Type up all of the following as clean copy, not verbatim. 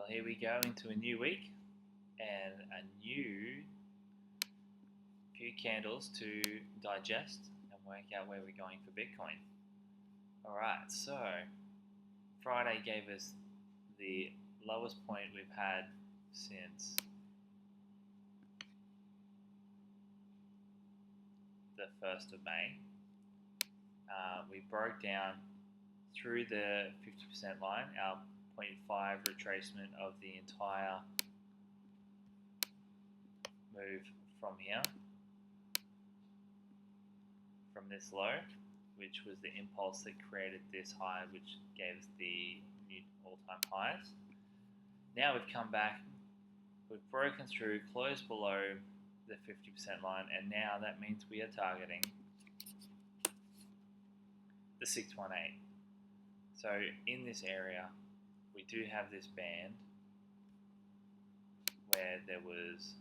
Well, here we go into a new week and a new few candles to digest and work out where we're going for Bitcoin. Alright, so Friday gave us the lowest point we've had since the 1st of May. We broke down through the 50% line, our 0.5 retracement of the entire move from here, from this low, which was the impulse that created this high, which gave us the new all-time highs. Now we've come back, we've broken through, closed below the 50% line, and now that means we are targeting the 618. So in this area, we do have this band where there was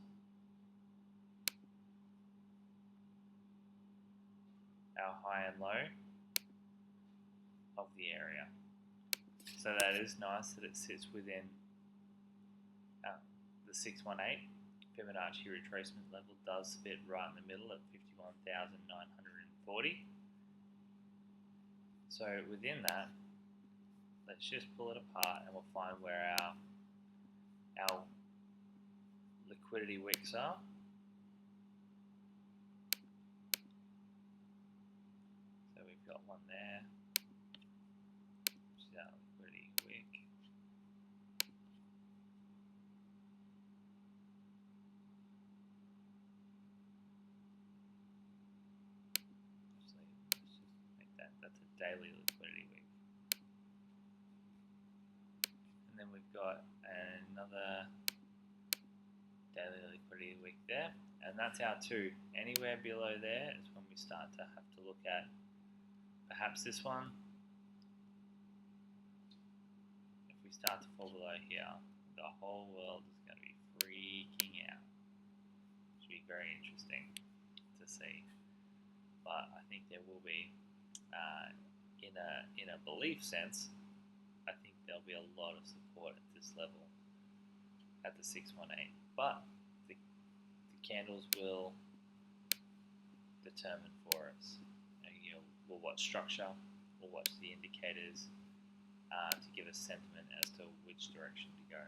our high and low of the area. So that is nice that it sits within the 618. Fibonacci retracement level does fit right in the middle at 51,940. So within that, let's just pull it apart and we'll find where our liquidity wicks are. So we've got one there, which is our liquidity wick. Actually, let's just make that's a daily liquidity wick. And then we've got another daily liquidity wick there, and that's our two. Anywhere below there is when we start to have to look at perhaps this one. If we start to fall below here, the whole world is going to be freaking out, which will be very interesting to see. But I think there will be, in a belief sense, I think there'll be a lot of support at this level, at the 618. But the candles will determine for us. We'll watch structure, we'll watch the indicators to give us sentiment as to which direction to go.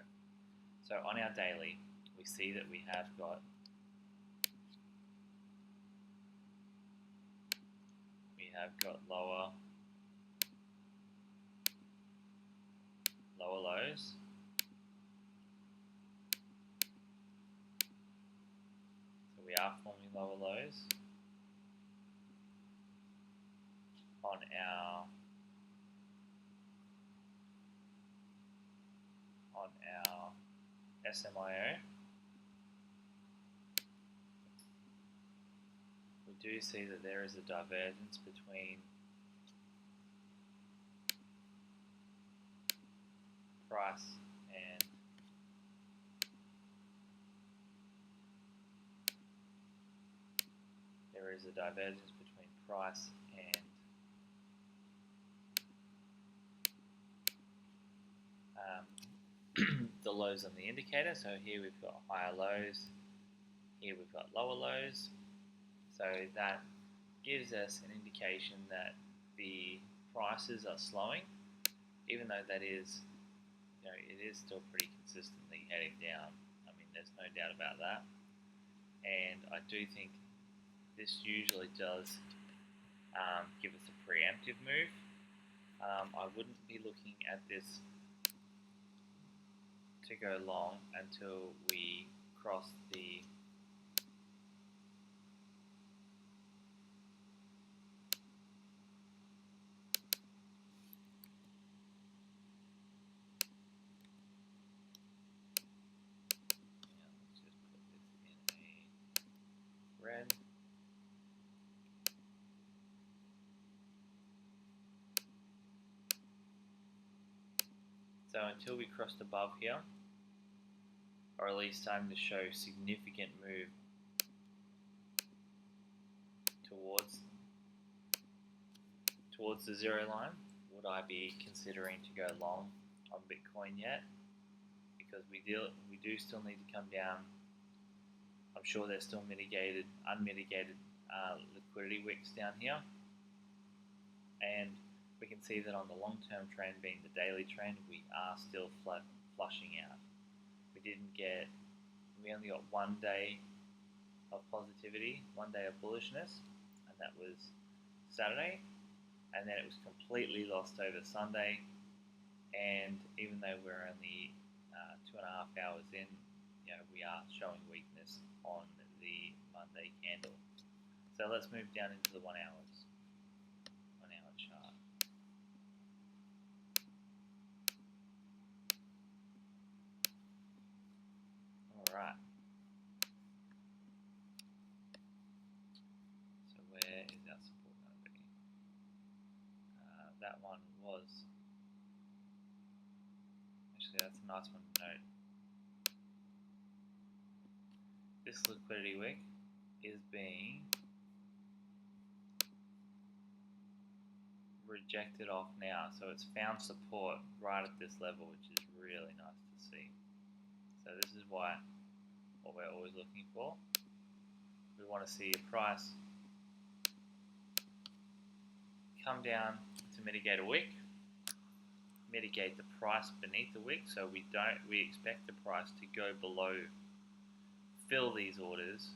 So on our daily, we see that we have got lower lows. So we are forming lower lows on our SMIO. We do see that there is a divergence between price and the lows on the indicator. So here we've got higher lows, here we've got lower lows. So that gives us an indication that the prices are slowing, even though that is, it is still pretty consistently heading down. I mean, there's no doubt about that. And I do think this usually does give us a preemptive move. I wouldn't be looking at this to go long until we cross the let's just put this in a red. So until we crossed above here, or at least starting to show significant move towards the zero line, would I be considering to go long on Bitcoin yet? because we do still need to come down. I'm sure there's still unmitigated liquidity wicks down here, and we can see that on the long-term trend, being the daily trend, we are still flushing out. We only got 1 day of positivity, 1 day of bullishness, and that was Saturday, and then it was completely lost over Sunday. And even though we're only 2.5 hours in, we are showing weakness on the Monday candle. So let's move down into the 1 hours. 1 hour chart. Alright. So where is our support going to be? That one was... Actually, that's a nice one to note. This liquidity wick is being rejected off now, so it's found support right at this level, which is really nice to see. So this is what we're always looking for. We want to see a price come down to mitigate a wick, mitigate the price beneath the wick, so we expect the price to go below, fill these orders.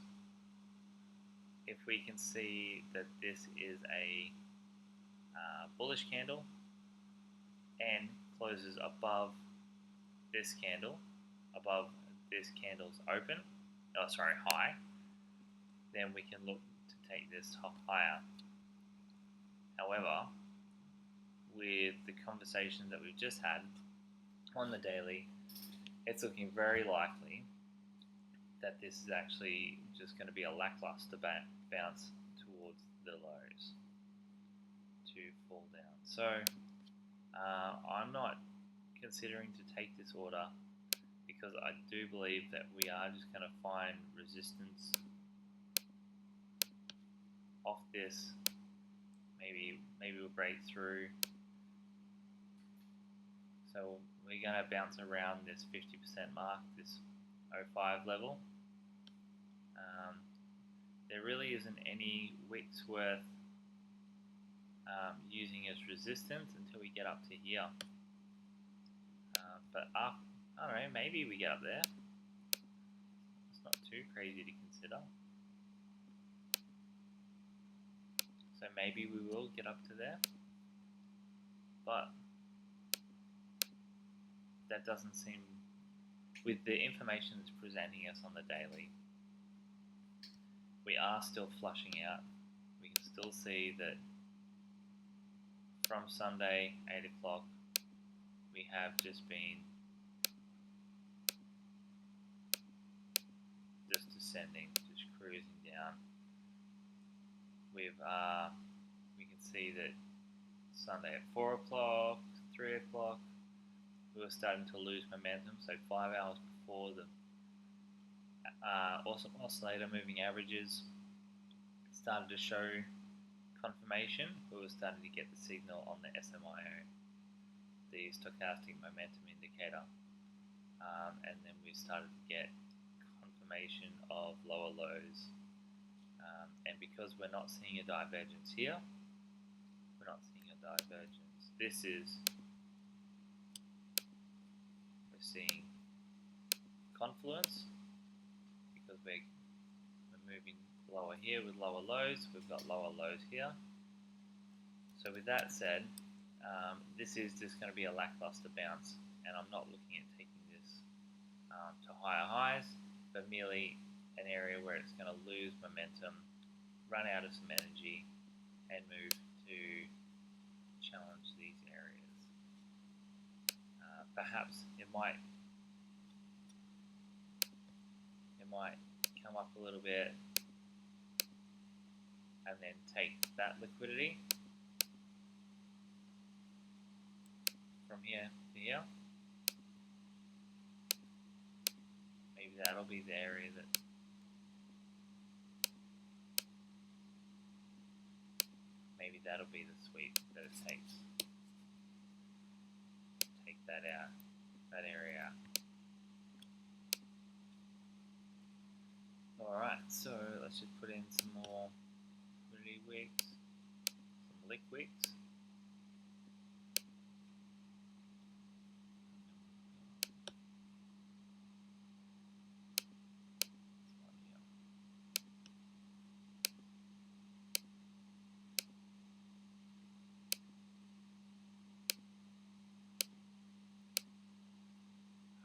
If we can see that this is a bullish candle and closes above this candle, above this candle's high, then we can look to take this higher. However, with the conversation that we've just had on the daily, it's looking very likely that this is actually just going to be a lackluster bounce towards the lows to fall down. So I'm not considering to take this order because I do believe that we are just going to find resistance off this. Maybe we'll break through. So we're going to bounce around this 50% mark, this 05 level. There really isn't any wicks worth using as resistance until we get up to here. But I don't know, maybe we get up there. It's not too crazy to consider. So maybe we will get up to there. But that doesn't seem, with the information that's presenting us on the daily, we are still flushing out. We can still see that from Sunday, 8 o'clock, we have just been just descending, just cruising down. We can see that Sunday at 4 o'clock, 3 o'clock, we were starting to lose momentum. So 5 hours before the oscillator moving averages started to show confirmation, we were starting to get the signal on the SMIO, the stochastic momentum indicator, and then we started to get confirmation of lower lows. And because we're not seeing a divergence here, we're seeing confluence, because we're moving lower here with lower lows. We've got lower lows here. So with that said, this is just going to be a lackluster bounce, and I'm not looking at taking this to higher highs, but merely an area where it's going to lose momentum, run out of some energy, and move to challenge these areas. Perhaps it might come up a little bit and then take that liquidity from here to here. Maybe that'll be the area that'll be the sweep that it takes. Take that out, that area out. so let's just put in some more liquidity wicks, some lick wicks.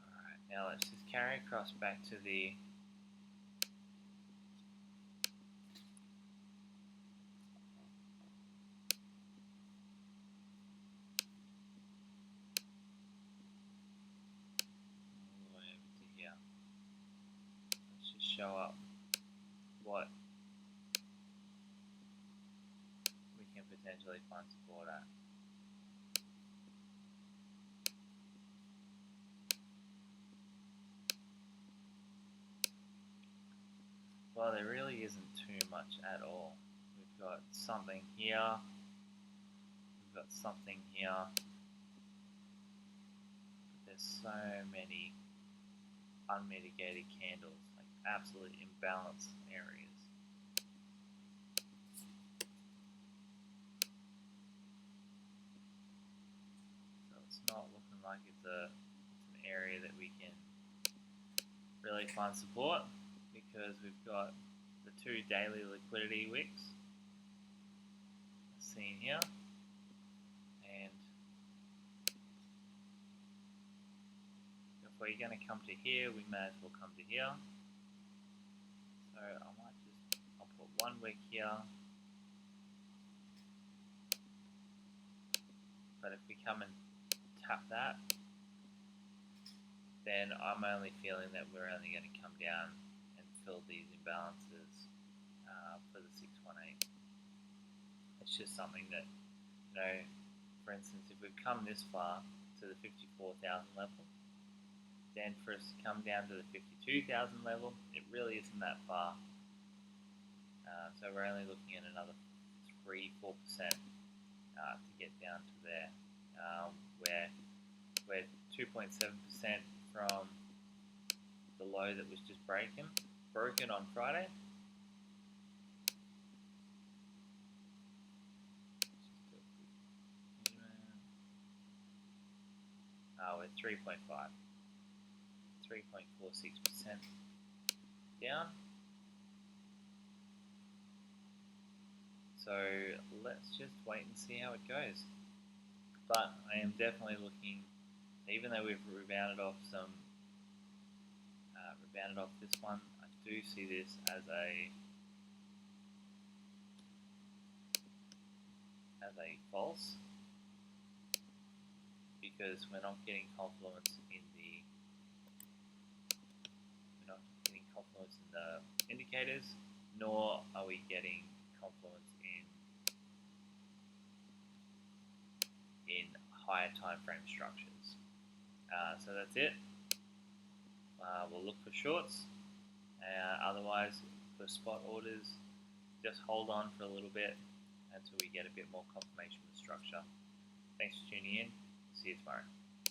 Alright, now let's just carry across back to the all the way over to here. Let's just show up what we can potentially find support at. Well, there really isn't too much at all. We've got something here, we've got something here, but there's so many unmitigated candles, like absolute imbalance areas. So it's not looking like it's an area that we can really find support, because we've got the two daily liquidity wicks seen here, and if we're going to come to here, we may as well come to here. So I'll put one wick here, but if we come and tap that, then I'm only feeling that we're only going to come down and fill these imbalances for the 618. It's just something that, for instance, if we've come this far to the 54,000 level, then for us to come down to the 52,000 level, it really isn't that far. So we're only looking at another 3-4% to get down to there, where we're 2.7% from the low that was just broken on Friday. We're 3.46% down. So let's just wait and see how it goes. But I am definitely looking, even though we've rebounded off this one, I do see this as a false, because we're not getting confluence in the indicators, nor are we getting confluence in higher time frame structures. So that's it. We'll look for shorts. Otherwise, for spot orders, just hold on for a little bit until we get a bit more confirmation of the structure. Thanks for tuning in. See you tomorrow.